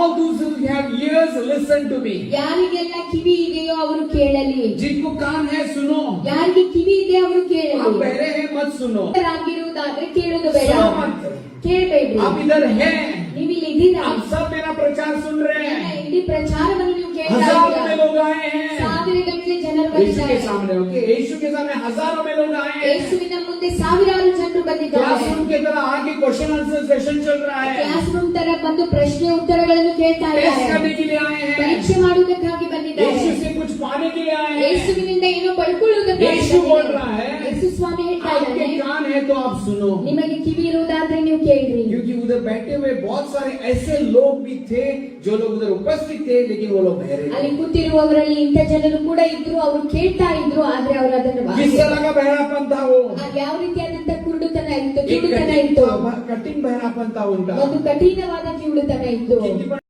all those who have ears, listen to me. ಯಾರಿಗೆಲ್ಲ ಕಿವಿ ಇದೆಯೋ ಅವರು ಕೇಳಲಿ. जिनको कान है सुनो. ಯಾರಿಗೆ ಕಿವಿ ಇದೆ ಅವರು ಕೇಳಲಿ. आप बहरे हैं मत सुनो. ಆಗಿರುವುದಾದ್ರೆ ಕೇಳೋದು ಬೇಡ. सुनो मत. ಕೇಳಬೇಡಿ. आप इधर हैं. ನೀವು ಇಲ್ಲಿ ಇದ್ದೀರಾ. आप सब मेरा प्रचार सुन रहे हैं. ಇಡೀ ಪ್ರಚಾರವನ್ನು ನೀವು ಕೇಳ್ತಾ हजारों ಇದ್ದೀರಾ. में लोग आए हैं. ಸಾವಿರಗಟ್ಟಲೆ ಜನರು यीशु के ಬಂದಿದ್ದಾರೆ. सामने, ओके, यीशु के सामने हजारों में लोग आए हैं. ಯೇಸುವಿನ ಮುಂದೆ ಸಾವಿರಾರು ಜನರು ಬಂದಿದ್ದಾರೆ. क्लासरूम की तरह आगे क्वेश्चन आंसर सेशन चल रहा है. ಕ್ಲಾಸ್ ರೂಮ್ ತರ ಬಂದು ಪ್ರಶ್ನೆ ಉತ್ತರಗಳನ್ನು ಕೇಳ್ತಾ टेस्ट ಇದ್ದಾರೆ. करने के लिए आए हैं. ಪರೀಕ್ಷೆ ಮಾಡುವುದಕ್ಕಾಗಿ ಬಂದಿದ್ದಾರೆ. यीशु से कुछ पाने के लिए आए हैं. ಯೇಸುವಿನಿಂದ ಏನೋ ಪಡ್ಕೊಳ್ಳುವುದಕ್ಕಾಗಿ यीशु बोल रहा ಬಂದಿದ್ದಾರೆ. है, ಯೇಸು ಸ್ವಾಮಿ ಹೇಳ್ತಾ आपके ಇದ್ದಾನೆ, कान है तो आप सुनो. ನಿಮಗೆ ಕಿವಿ ಇರುವುದಾದ್ರೆ ನೀವು ಕೇಳ್ರಿ. क्योंकि उधर बैठे हुए बहुत सारे ऐसे लोग भी थे जो लोग उधर उपस्थित थे लेकिन वो लोग बहरे थे. ಅಲ್ಲಿ ಕೂತಿರುವವರಲ್ಲಿ ಇಂಥ ಜನರು ಕೂಡ ಇದ್ರು, ಅವರು ಕೇಳ್ತಾ ಇದ್ರು, ಆದ್ರೆ ಅವರು ಅದನ್ನು किस तरह का बहरापन था वो? ಯಾವ ರೀತಿಯಾದಂತ ಕುರುಡುತನ ಇತ್ತು, ಕಿವುಡುತನ ಇತ್ತು. कठिन बहरापन था उनका. ಒಂದು ಕಠಿಣವಾದ ಕಿವುಡುತನ ಇತ್ತು.